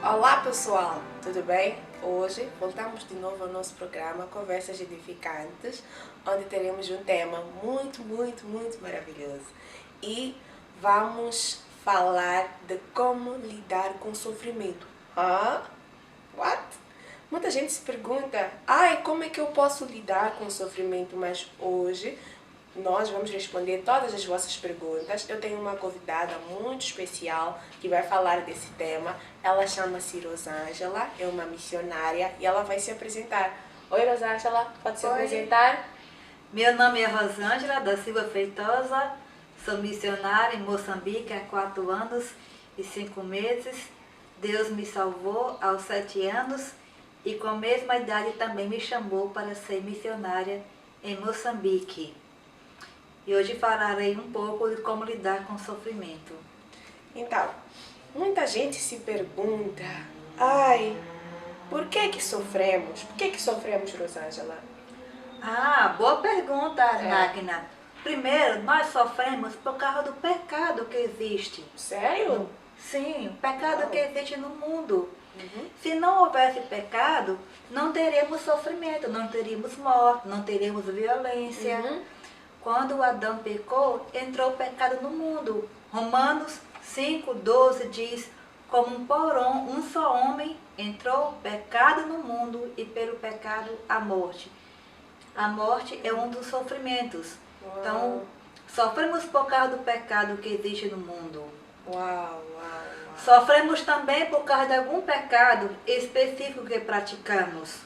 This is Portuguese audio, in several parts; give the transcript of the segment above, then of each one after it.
Olá pessoal, tudo bem? Hoje voltamos de novo ao nosso programa Conversas Edificantes, onde teremos um tema muito maravilhoso. E vamos falar de como lidar com o sofrimento. What? Muita gente se pergunta, como é que eu posso lidar com o sofrimento? Mas hoje nós vamos responder todas as vossas perguntas. Eu tenho uma convidada muito especial que vai falar desse tema. Ela chama-se Rosângela, é uma missionária e ela vai se apresentar. Oi, Rosângela, pode se apresentar? Meu nome é Rosângela da Silva Feitosa, sou missionária em Moçambique há 4 anos e 5 meses. Deus me salvou aos 7 anos e com a mesma idade também me chamou para ser missionária em Moçambique. E hoje falarei um pouco de como lidar com o sofrimento. Então, muita gente se pergunta, por que sofremos? Por que sofremos, Rosângela? Boa pergunta, Magna. Primeiro, nós sofremos por causa do pecado que existe. Sério? Sim, o pecado que existe no mundo. Se não houvesse pecado, não teríamos sofrimento, não teríamos morte, não teríamos violência. Quando Adão pecou, entrou o pecado no mundo. Romanos 5:12 diz, como por um só homem entrou o pecado no mundo e pelo pecado a morte. A morte é um dos sofrimentos. Uau. Então, sofremos por causa do pecado que existe no mundo. Uau. Sofremos também por causa de algum pecado específico que praticamos.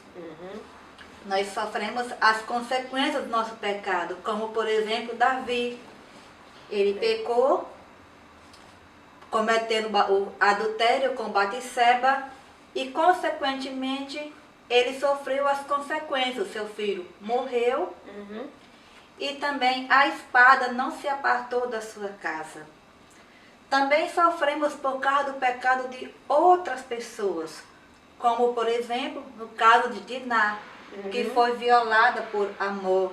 Nós sofremos as consequências do nosso pecado, como por exemplo Davi. Ele pecou, cometendo o adultério com Batseba e consequentemente ele sofreu as consequências. Seu filho morreu e também a espada não se apartou da sua casa. Também sofremos por causa do pecado de outras pessoas, como por exemplo no caso de Diná, que foi violada por Amor.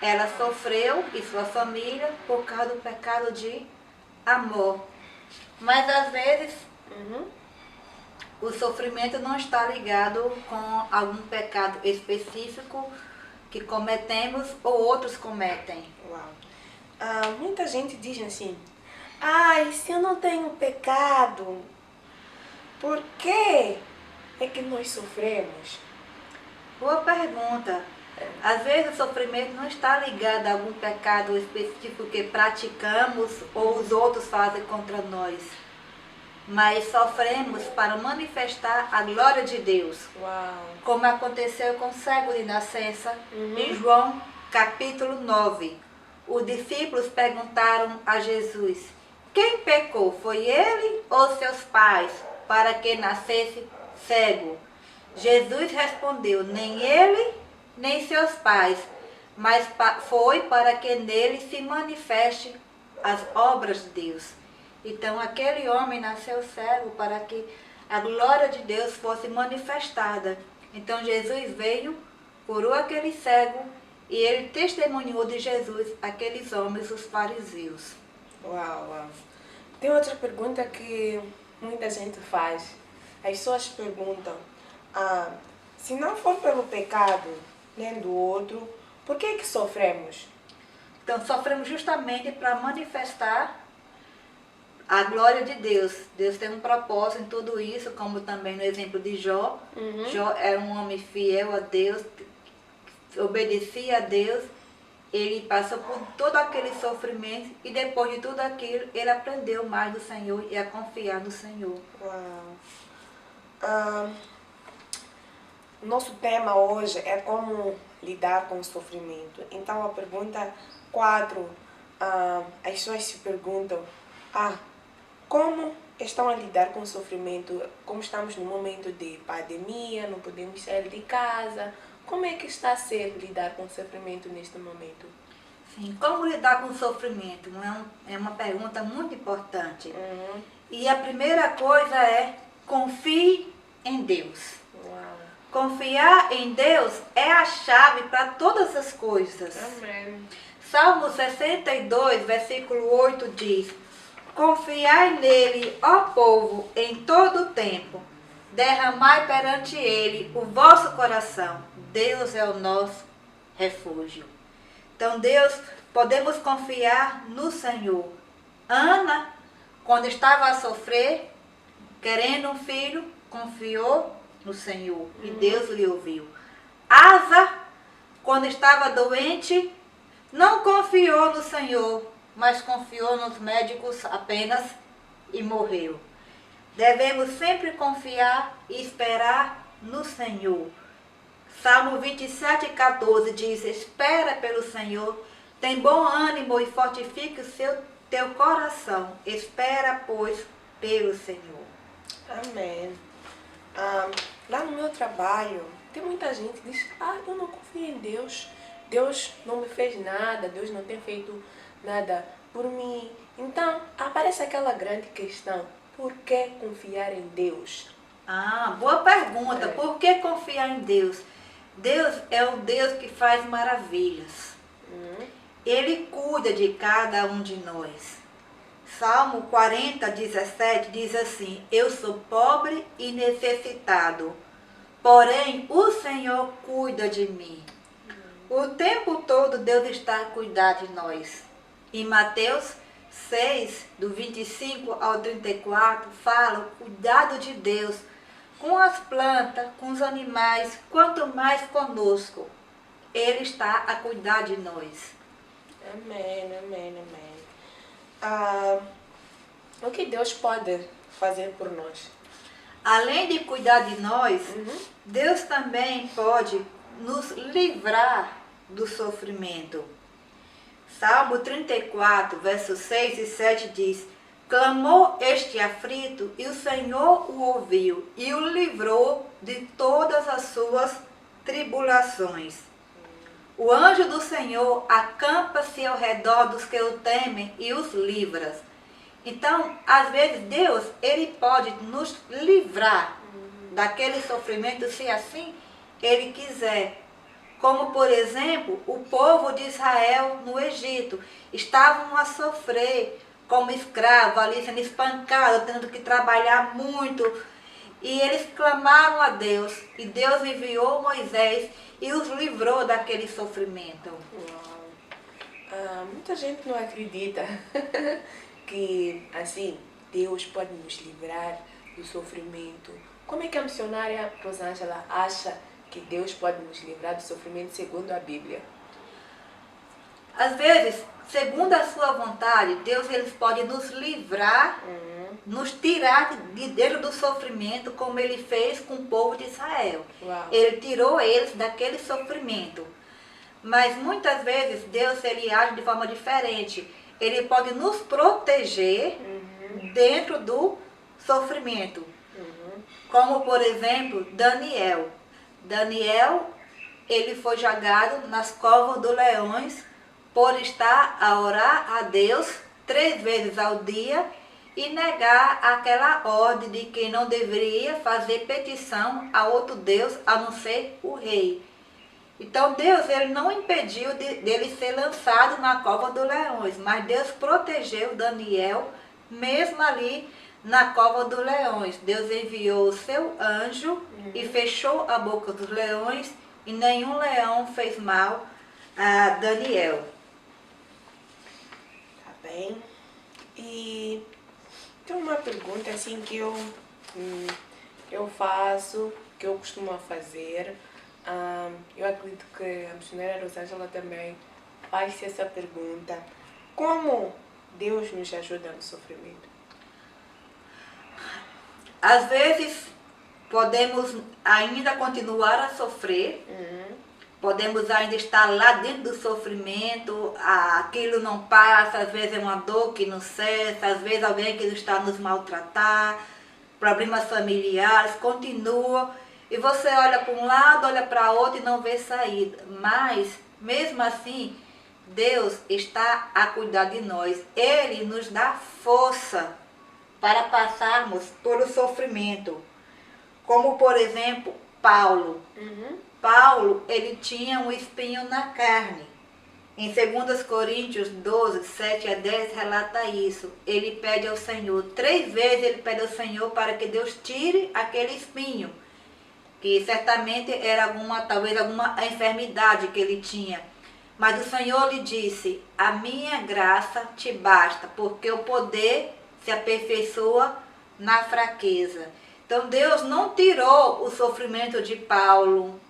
Ela sofreu e sua família por causa do pecado de Amor. Mas às vezes o sofrimento não está ligado com algum pecado específico que cometemos ou outros cometem. Uau. Muita gente diz assim, se eu não tenho pecado, por que é que nós sofremos? Boa pergunta. Às vezes o sofrimento não está ligado a algum pecado específico que praticamos ou os outros fazem contra nós. Mas sofremos para manifestar a glória de Deus. Uau. Como aconteceu com o cego de nascença, em João capítulo 9. Os discípulos perguntaram a Jesus, quem pecou, foi ele ou seus pais, para que nascesse cego? Jesus respondeu, nem ele, nem seus pais, mas foi para que nele se manifeste as obras de Deus. Então aquele homem nasceu cego para que a glória de Deus fosse manifestada. Então Jesus veio, curou aquele cego e ele testemunhou de Jesus aqueles homens, os fariseus. Uau. Tem outra pergunta que muita gente faz. As pessoas perguntam, se não for pelo pecado nem do outro, por que sofremos? Então sofremos justamente para manifestar a glória de Deus. Deus tem um propósito em tudo isso, como também no exemplo de Jó. Jó era um homem fiel a Deus, obedecia a Deus, ele passou por todo aquele sofrimento e depois de tudo aquilo, ele aprendeu mais do Senhor e a confiar no Senhor. Uau. Nosso tema hoje é como lidar com o sofrimento. Então a pergunta 4, as pessoas se perguntam, como estão a lidar com o sofrimento? Como estamos no momento de pandemia, não podemos sair de casa. Como é que está a ser lidar com o sofrimento neste momento? Sim, como lidar com o sofrimento? É uma pergunta muito importante. E a primeira coisa é, confie em Deus. Uau. Confiar em Deus é a chave para todas as coisas. Amém. Salmo 62, versículo 8 diz, confiai nele, ó povo, em todo o tempo. derramai perante ele o vosso coração. Deus é o nosso refúgio. Então, Deus, podemos confiar no Senhor. Ana, quando estava a sofrer, querendo um filho, confiou no Senhor e Deus lhe ouviu. Asa, quando estava doente, não confiou no Senhor, mas confiou nos médicos apenas e morreu. Devemos sempre confiar e esperar no Senhor. Salmo 27:14 diz: espera pelo Senhor, tem bom ânimo e fortifique teu coração. Espera, pois, pelo Senhor. Amém. Lá no meu trabalho, tem muita gente que diz: eu não confio em Deus. Deus não me fez nada, Deus não tem feito nada por mim. Então, aparece aquela grande questão: por que confiar em Deus? Boa pergunta. Por que confiar em Deus? Deus é o Deus que faz maravilhas. Ele cuida de cada um de nós. Salmo 40:17 diz assim: eu sou pobre e necessitado, porém o Senhor cuida de mim. O tempo todo Deus está a cuidar de nós. Em Mateus 6, do 25 ao 34, fala o cuidado de Deus com as plantas, com os animais, quanto mais conosco. Ele está a cuidar de nós. Amém, amém, amém. O que Deus pode fazer por nós? Além de cuidar de nós, Deus também pode nos livrar do sofrimento. Salmo 34, versos 6 e 7 diz: clamou este aflito e o Senhor o ouviu e o livrou de todas as suas tribulações. O anjo do Senhor acampa-se ao redor dos que o temem e os livra. Então, às vezes, Deus, Ele pode nos livrar daquele sofrimento, se assim Ele quiser. Como, por exemplo, o povo de Israel no Egito. Estavam a sofrer como escravos, ali sendo espancados, tendo que trabalhar muito. E eles clamaram a Deus. E Deus enviou Moisés e os livrou daquele sofrimento. Muita gente não acredita que, assim, Deus pode nos livrar do sofrimento. Como é que a missionária Rosângela acha que Deus pode nos livrar do sofrimento segundo a Bíblia? Às vezes, segundo a sua vontade, Deus ele pode nos livrar, nos tirar de dentro do sofrimento, como Ele fez com o povo de Israel. Ele tirou eles daquele sofrimento. Mas muitas vezes Deus ele age de forma diferente. Ele pode nos proteger dentro do sofrimento. Como, por exemplo, Daniel. Daniel, ele foi jogado nas covas dos leões por estar a orar a Deus 3 vezes ao dia e negar aquela ordem de que não deveria fazer petição a outro Deus a não ser o rei. Então Deus ele não impediu dele ser lançado na cova dos leões, mas Deus protegeu Daniel mesmo ali na cova dos leões. Deus enviou o seu anjo e fechou a boca dos leões e nenhum leão fez mal a Daniel. Tá bem. E tem uma pergunta assim que eu faço, que eu costumo fazer. Eu acredito que a missionária Rosângela também faz essa pergunta. Como Deus nos ajuda no sofrimento? Às vezes podemos ainda continuar a sofrer, podemos ainda estar lá dentro do sofrimento, aquilo não passa, às vezes é uma dor que não cessa, às vezes alguém que está nos maltratar, problemas familiares, continua, e você olha para um lado, olha para outro e não vê saída. Mas, mesmo assim, Deus está a cuidar de nós. Ele nos dá força para passarmos por o sofrimento. Como, por exemplo, Paulo. Paulo, ele tinha um espinho na carne. Em 2 Coríntios 12, 7 a 10, relata isso. Ele pede ao Senhor, 3 vezes ele pede ao Senhor para que Deus tire aquele espinho, que certamente era talvez alguma enfermidade que ele tinha. Mas o Senhor lhe disse, a minha graça te basta, porque o poder se aperfeiçoa na fraqueza. Então Deus não tirou o sofrimento de Paulo,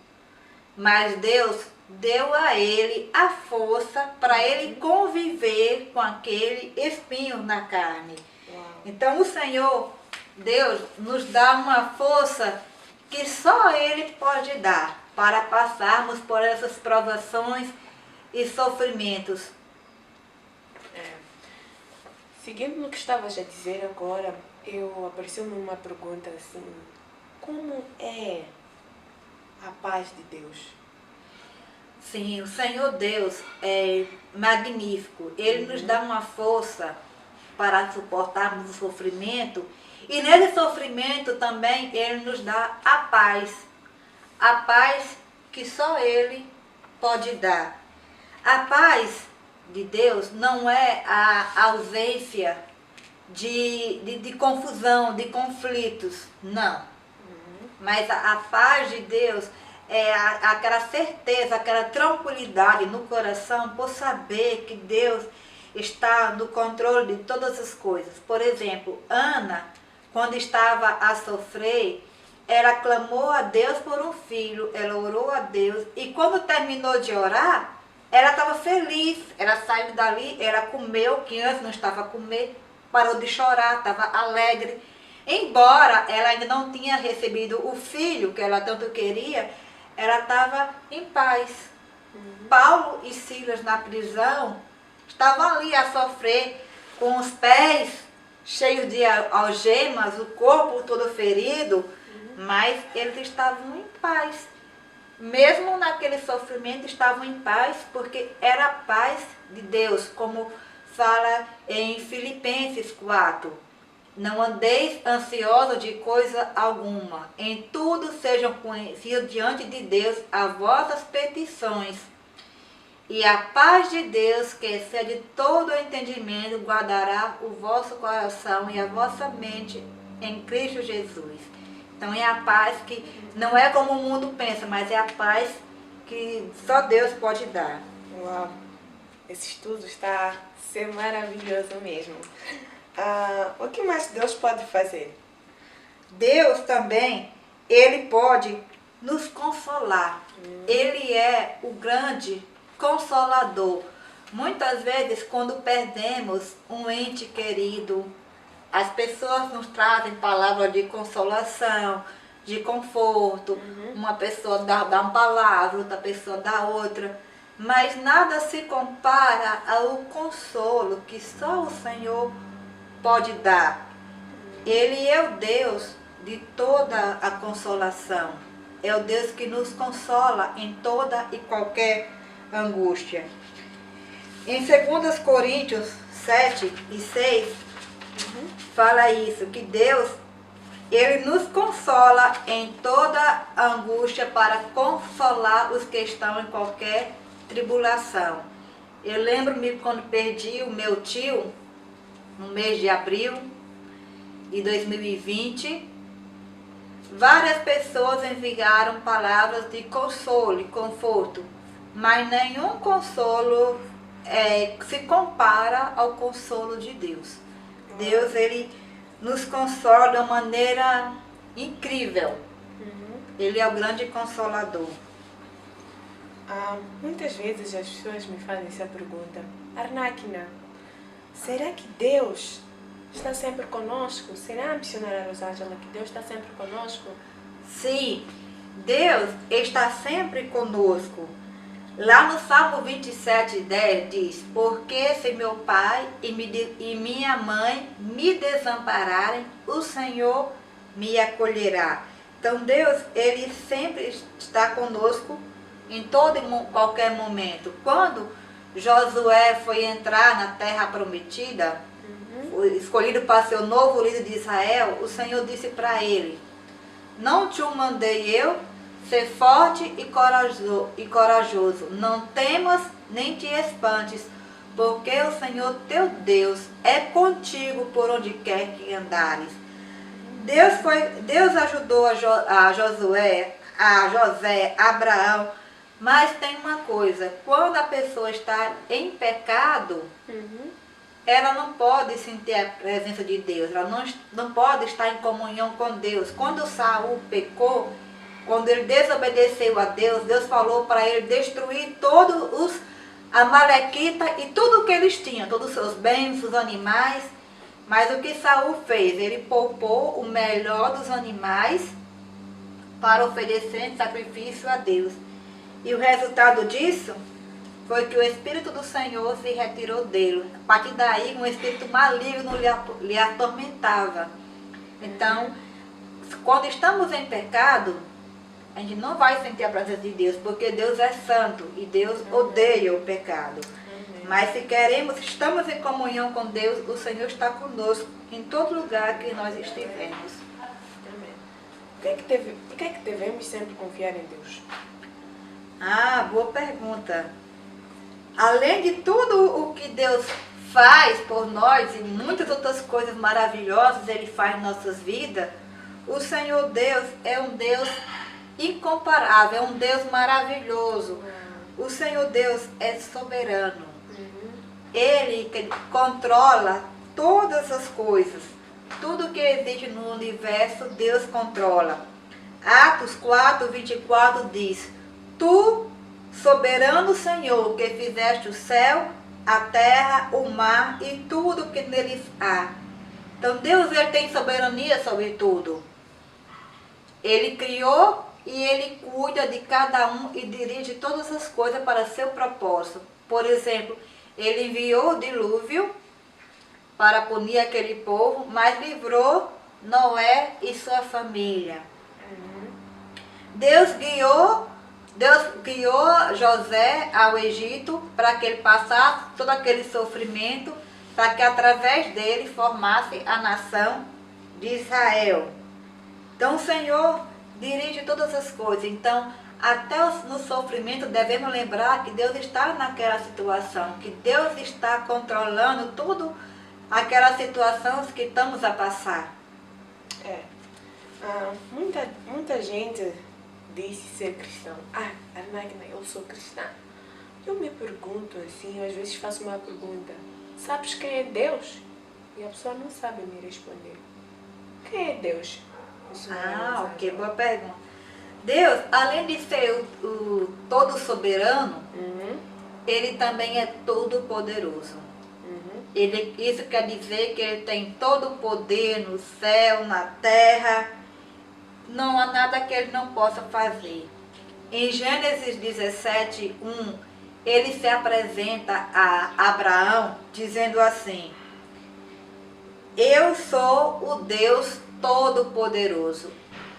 mas Deus deu a ele a força para ele conviver com aquele espinho na carne. Uau. Então o Senhor, Deus, nos dá uma força que só Ele pode dar para passarmos por essas provações e sofrimentos. Seguindo no que estavas a dizer agora, apareceu-me uma pergunta assim, como é a paz de Deus? Sim, o Senhor Deus é magnífico. Ele nos dá uma força para suportarmos o sofrimento. E nesse sofrimento também Ele nos dá a paz. A paz que só Ele pode dar. A paz de Deus não é a ausência de confusão, de conflitos. Não. Mas a paz de Deus é aquela certeza, aquela tranquilidade no coração por saber que Deus está no controle de todas as coisas. Por exemplo, Ana, quando estava a sofrer, ela clamou a Deus por um filho, ela orou a Deus e quando terminou de orar, ela estava feliz, ela saiu dali, ela comeu, que antes não estava a comer, parou de chorar, estava alegre. Embora ela ainda não tinha recebido o filho que ela tanto queria, ela estava em paz. Paulo e Silas na prisão estavam ali a sofrer com os pés cheios de algemas, o corpo todo ferido, mas eles estavam em paz. Mesmo naquele sofrimento estavam em paz, porque era a paz de Deus, como fala em Filipenses 4. Não andeis ansiosos de coisa alguma. Em tudo sejam conhecidos diante de Deus as vossas petições. E a paz de Deus, que excede todo o entendimento, guardará o vosso coração e a vossa mente em Cristo Jesus. Então é a paz que não é como o mundo pensa, mas é a paz que só Deus pode dar. Uau! Esse estudo está a ser maravilhoso mesmo. O que mais Deus pode fazer? Deus também, Ele pode nos consolar. Ele é o grande consolador. Muitas vezes, quando perdemos um ente querido, as pessoas nos trazem palavras de consolação, de conforto. Uma pessoa dá uma palavra, outra pessoa dá outra. Mas nada se compara ao consolo que só o Senhor pode dar. Ele é o Deus de toda a consolação. É o Deus que nos consola em toda e qualquer angústia. Em 2 Coríntios 7 e 6, fala isso, que Deus, Ele nos consola em toda angústia para consolar os que estão em qualquer tribulação. Eu lembro-me quando perdi o meu tio, no mês de abril de 2020, várias pessoas enviaram palavras de consolo e conforto, mas nenhum consolo se compara ao consolo de Deus. Deus, Ele nos consola de uma maneira incrível. Ele é o grande consolador. Muitas vezes as pessoas me fazem essa pergunta: Arnáquina, será que Deus está sempre conosco? Será, missionária Rosângela, que Deus está sempre conosco? Sim, Deus está sempre conosco. Lá no Salmo 27:10 diz: porque se meu pai e minha mãe me desampararem, o Senhor me acolherá. Então Deus, Ele sempre está conosco em todo e qualquer momento. Quando Josué foi entrar na terra prometida, escolhido para ser o novo líder de Israel, o Senhor disse para ele: não te o mandei eu? Ser forte e corajoso. Não temas nem te espantes, porque o Senhor teu Deus é contigo por onde quer que andares. Deus ajudou a Josué, a José, a Abraão, mas tem uma coisa, quando a pessoa está em pecado, ela não pode sentir a presença de Deus, ela não pode estar em comunhão com Deus. Quando Saul pecou, quando ele desobedeceu a Deus, Deus falou para ele destruir todos os amalequitas e tudo o que eles tinham, todos os seus bens, os animais. Mas o que Saul fez? Ele poupou o melhor dos animais para oferecer em sacrifício a Deus. E o resultado disso foi que o Espírito do Senhor se retirou dele. A partir daí, um espírito maligno lhe atormentava. Então, quando estamos em pecado, a gente não vai sentir a presença de Deus, porque Deus é santo e Deus odeia o pecado. Mas se estamos em comunhão com Deus, o Senhor está conosco em todo lugar que nós estivermos. Amém. Por que é que devemos sempre confiar em Deus? Ah, boa pergunta. Além de tudo o que Deus faz por nós e muitas outras coisas maravilhosas Ele faz em nossas vidas, o Senhor Deus é um Deus incomparável, é um Deus maravilhoso. O Senhor Deus é soberano. Ele que controla todas as coisas. Tudo que existe no universo, Deus controla. Atos 4:24 diz: Tu, soberano Senhor, que fizeste o céu, a terra, o mar e tudo que neles há. Então Deus ele tem soberania sobre tudo. Ele criou e Ele cuida de cada um e dirige todas as coisas para seu propósito. Por exemplo, Ele enviou o dilúvio para punir aquele povo, mas livrou Noé e sua família. Deus guiou José ao Egito para que ele passasse todo aquele sofrimento, para que através dele formasse a nação de Israel. Então o Senhor dirige todas as coisas. Então, até no sofrimento devemos lembrar que Deus está naquela situação, que Deus está controlando tudo aquelas situações que estamos a passar. Muita gente diz ser cristão. Armagna, eu sou cristã. Eu me pergunto assim, às vezes faço uma pergunta: sabes quem é Deus? E a pessoa não sabe me responder. Quem é Deus? Ok, boa pergunta. Deus, além de ser o todo soberano, Ele também é todo poderoso. Isso quer dizer que Ele tem todo o poder no céu, na terra. Não há nada que Ele não possa fazer. Em Gênesis 17:1, Ele se apresenta a Abraão dizendo assim: Eu sou o Deus Todo-Poderoso.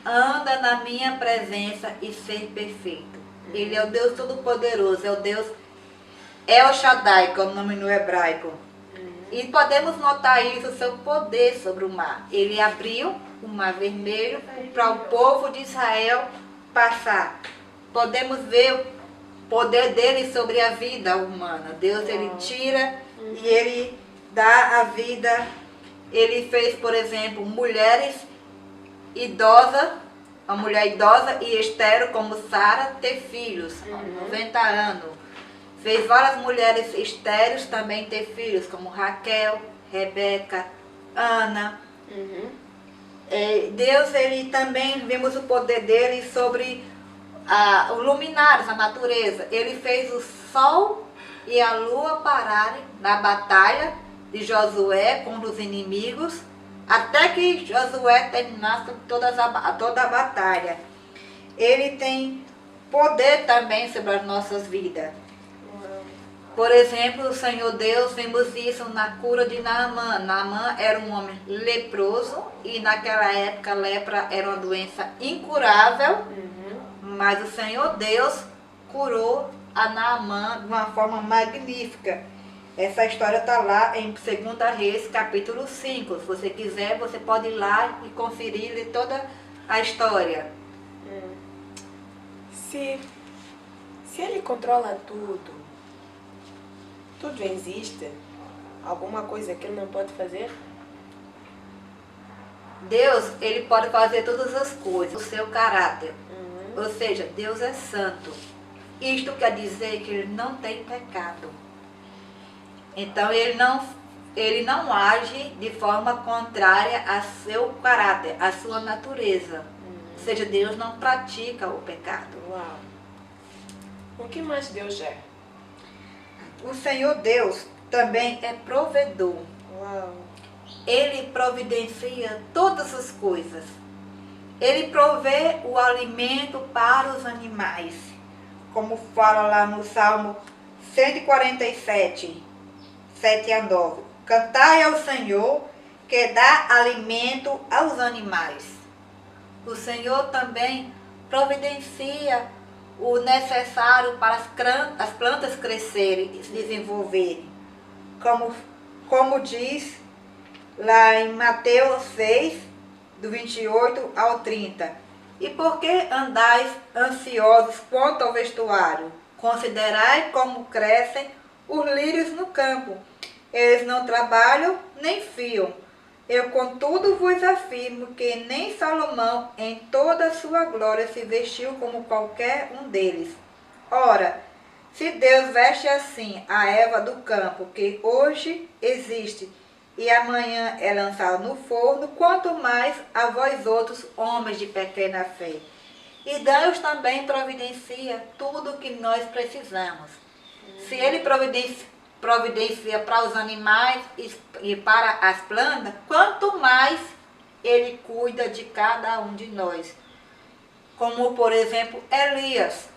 Anda na minha presença e ser perfeito. Ele é o Deus Todo-Poderoso, é o Deus El Shaddai, que é o nome no hebraico. E podemos notar isso, o seu poder sobre o mar. Ele abriu o Mar Vermelho para o povo de Israel passar. Podemos ver o poder dele sobre a vida humana. Deus, ele tira e ele dá a vida. Ele fez, por exemplo, mulheres idosas, uma mulher idosa e estéril como Sara ter filhos, 90 anos. Fez várias mulheres estéreis também ter filhos, como Raquel, Rebeca, Ana. Deus, ele também, vemos o poder dele sobre os luminares, a natureza. Ele fez o sol e a lua pararem na batalha de Josué contra os inimigos, até que Josué terminasse toda a batalha. Ele tem poder também sobre as nossas vidas. Por exemplo, o Senhor Deus, vemos isso na cura de Naamã. Naamã era um homem leproso e naquela época a lepra era uma doença incurável, mas o Senhor Deus curou a Naamã de uma forma magnífica. Essa história está lá em 2 Reis, capítulo 5. Se você quiser, você pode ir lá e conferir ler toda a história. Se ele controla tudo, tudo existe. Alguma coisa que ele não pode fazer? Deus, ele pode fazer todas as coisas, o seu caráter. Ou seja, Deus é santo. Isto quer dizer que ele não tem pecado. Então ele não age de forma contrária a seu caráter, a sua natureza. Ou seja, Deus não pratica o pecado. Uau! O que mais Deus é? O Senhor Deus também é provedor. Uau! Ele providencia todas as coisas. Ele provê o alimento para os animais. Como fala lá no Salmo 147, 7 a 9. Cantai ao Senhor, que dá alimento aos animais. O Senhor também providencia o necessário para as plantas crescerem e se desenvolverem. Como diz lá em Mateus 6, do 28 ao 30. E por que andais ansiosos quanto ao vestuário? Considerai como crescem os lírios no campo. Eles não trabalham nem fiam. Eu, contudo, vos afirmo que nem Salomão, em toda a sua glória, se vestiu como qualquer um deles. Ora, se Deus veste assim a erva do campo, que hoje existe, e amanhã é lançado no forno, quanto mais a vós outros, homens de pequena fé. E Deus também providencia tudo o que nós precisamos. Se Ele providencia para os animais e para as plantas, quanto mais Ele cuida de cada um de nós. Como, por exemplo, Elias.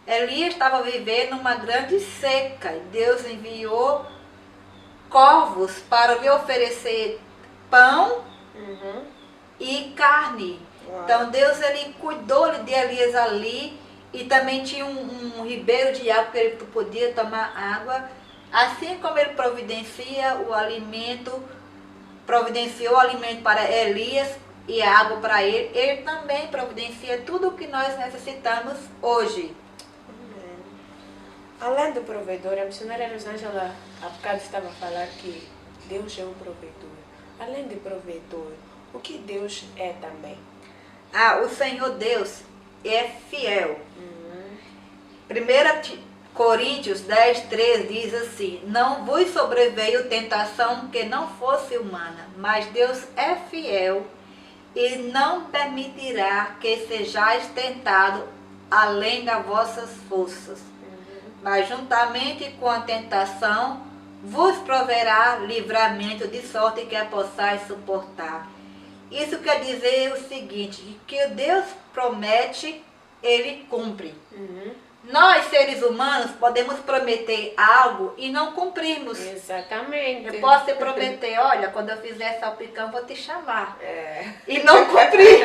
Elias estava vivendo uma grande seca e Deus enviou corvos para lhe oferecer pão e carne. Uau. Então Deus, ele cuidou de Elias ali, e também tinha um ribeiro de água que ele podia tomar água. Assim como ele providenciou o alimento para Elias e a água para ele, ele também providencia tudo o que nós necessitamos hoje. Além do provedor, a missionária Rosângela há bocado estava a falar que Deus é um provedor. Além de provedor, o que Deus é também? O Senhor Deus é fiel. 1 Coríntios 10, 3 diz assim: não vos sobreveio tentação que não fosse humana, mas Deus é fiel e não permitirá que sejais tentado além das vossas forças. Mas juntamente com a tentação vos proverá livramento, de sorte que a possais suportar. Isso quer dizer o seguinte, que Deus promete, Ele cumpre. Nós, seres humanos, podemos prometer algo e não cumprirmos. Exatamente. Eu posso te prometer, olha, quando eu fizer salpicão, vou te chamar. E não cumprir.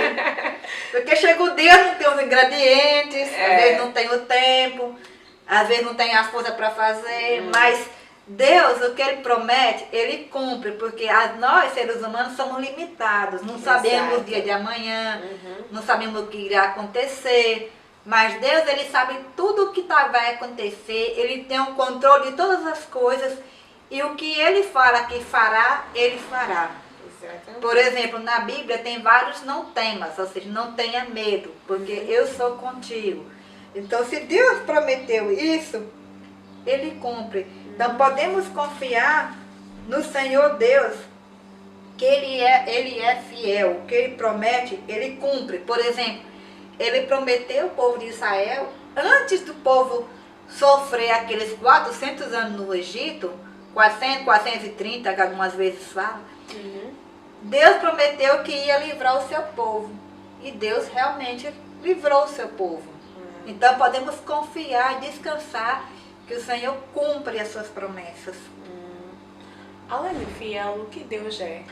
Porque chega o dia, não tem os ingredientes, às vezes não tem o tempo, às vezes não tem a força para fazer, mas Deus, o que Ele promete, Ele cumpre, porque nós, seres humanos, somos limitados, não sabemos o dia de amanhã, não sabemos o que irá acontecer, mas Deus, Ele sabe tudo o que vai acontecer, Ele tem o controle de todas as coisas, e o que Ele fala que fará, Ele fará. Exatamente. Por exemplo, na Bíblia tem vários não temas, ou seja, não tenha medo, porque eu sou contigo. Então, se Deus prometeu isso, Ele cumpre. Então, podemos confiar no Senhor Deus, que Ele é fiel. O que Ele promete, Ele cumpre. Por exemplo, Ele prometeu ao povo de Israel, antes do povo sofrer aqueles 400 anos no Egito, 400, 430, que algumas vezes falam, Deus prometeu que ia livrar o seu povo. E Deus realmente livrou o seu povo. Então podemos confiar e descansar que o Senhor cumpre as suas promessas. Além de fiel, o que Deus é?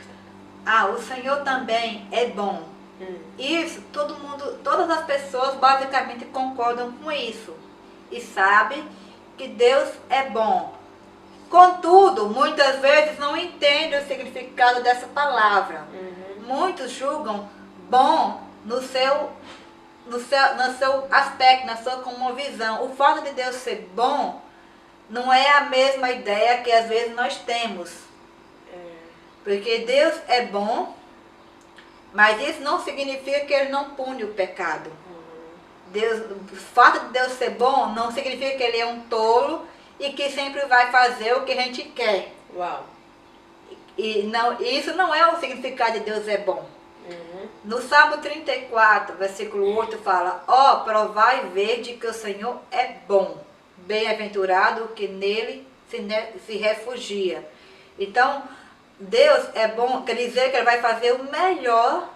O Senhor também é bom. Isso, todas as pessoas basicamente concordam com isso. E sabem que Deus é bom. Contudo, muitas vezes não entendem o significado dessa palavra. Muitos julgam bom no seu aspecto, na sua cosmovisão. O fato de Deus ser bom não é a mesma ideia que às vezes nós temos. Porque Deus é bom, mas isso não significa que Ele não pune o pecado. O fato de Deus ser bom não significa que Ele é um tolo e que sempre vai fazer o que a gente quer. Uau. E não, isso não é o significado de Deus é bom. No Salmo 34, versículo 8 fala: ó, provai e vede que o Senhor é bom, bem-aventurado o que nele se refugia. Então, Deus é bom, quer dizer que Ele vai fazer o melhor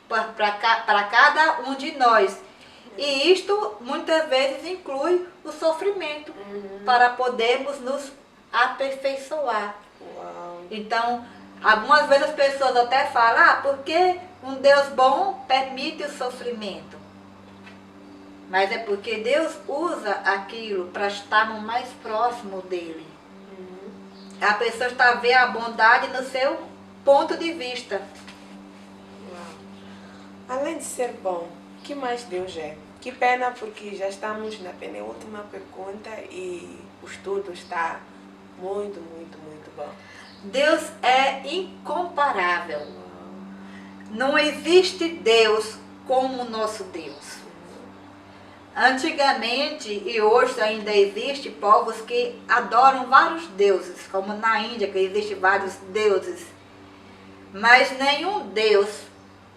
para cada um de nós. E isto muitas vezes inclui o sofrimento, para podermos nos aperfeiçoar. Uau. Então, algumas vezes as pessoas até falam, por que um Deus bom permite o sofrimento? Mas é porque Deus usa aquilo para estarmos mais próximo dele. A pessoa está a ver a bondade no seu ponto de vista. Uau. Além de ser bom, o que mais Deus é? Que pena, porque já estamos na penúltima pergunta e o estudo está muito, muito, muito bom. Deus é incomparável. Não existe Deus como o nosso Deus. Antigamente e hoje ainda existe povos que adoram vários deuses, como na Índia, que existem vários deuses. Mas nenhum Deus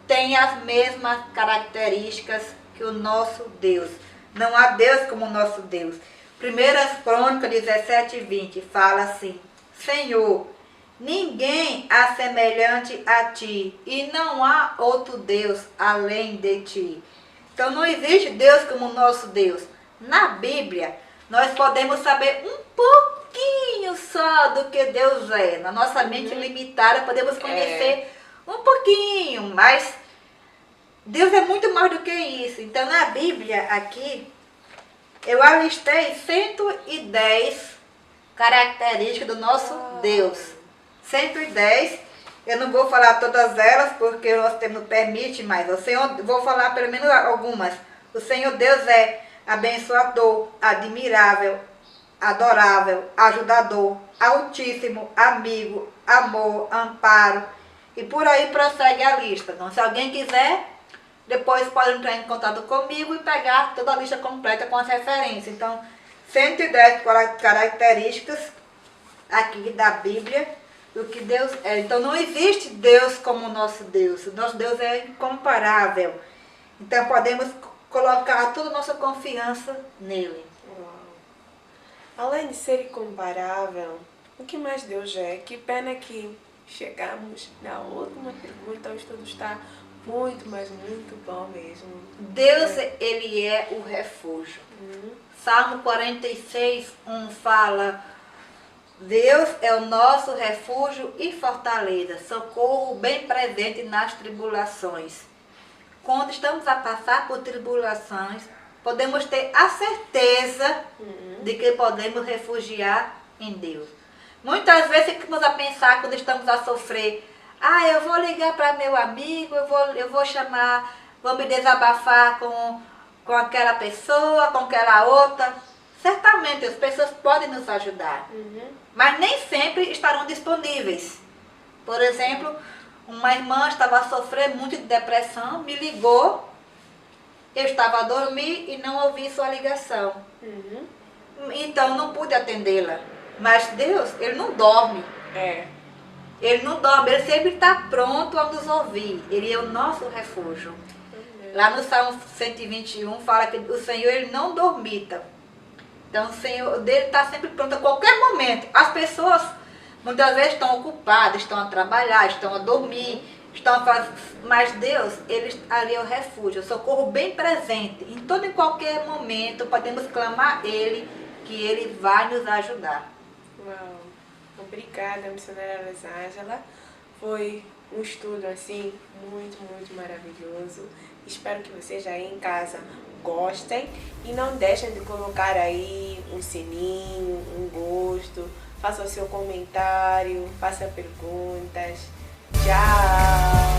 tem as mesmas características que o nosso Deus. Não há Deus como o nosso Deus. 1 Crônicas 17:20 fala assim: Senhor, ninguém há semelhante a ti, e não há outro Deus além de ti. Então não existe Deus como o nosso Deus. Na Bíblia, nós podemos saber um pouquinho só do que Deus é. Na nossa mente limitada, podemos conhecer um pouquinho, mas Deus é muito mais do que isso. Então na Bíblia aqui, eu alistei 110 características do nosso Deus. 110. Eu não vou falar todas elas, porque o nosso tempo não permite, mas o Senhor, vou falar pelo menos algumas. O Senhor Deus é abençoador, admirável, adorável, ajudador, altíssimo, amigo, amor, amparo. E por aí prossegue a lista. Então, se alguém quiser, depois pode entrar em contato comigo e pegar toda a lista completa com as referências. Então, 110 características aqui da Bíblia do que Deus é. Então não existe Deus como o nosso Deus. O nosso Deus é incomparável. Então podemos colocar toda a nossa confiança nele. Uau. Além de ser incomparável, o que mais Deus é? Que pena que chegamos na última pergunta. O estudo está muito, mas muito bom mesmo. Deus, Ele é o refúgio. Salmo 46:1 fala: Deus é o nosso refúgio e fortaleza, socorro bem presente nas tribulações. Quando estamos a passar por tribulações, podemos ter a certeza de que podemos refugiar em Deus. Muitas vezes ficamos a pensar, quando estamos a sofrer, eu vou ligar para meu amigo, eu vou chamar, vou me desabafar com aquela pessoa, com aquela outra. Certamente as pessoas podem nos ajudar, mas nem sempre estarão disponíveis. Por exemplo, uma irmã estava a sofrer muito de depressão, me ligou, eu estava a dormir e não ouvi sua ligação. Então não pude atendê-la. Mas Deus, Ele não dorme. Ele não dorme, Ele sempre está pronto a nos ouvir. Ele é o nosso refúgio. Lá no Salmo 121 fala que o Senhor, Ele não dormita. Então o Senhor dele está sempre pronto a qualquer momento. As pessoas muitas vezes estão ocupadas, estão a trabalhar, estão a dormir, estão a fazer. Mas Deus, Ele ali é o refúgio, o socorro bem presente. Em todo e qualquer momento podemos clamar a Ele, que Ele vai nos ajudar. Uau! Obrigada, missionária Rosângela. Foi um estudo assim muito, muito maravilhoso. Espero que vocês aí em casa gostem e não deixem de colocar aí um sininho, um gosto, faça o seu comentário, faça perguntas. Tchau!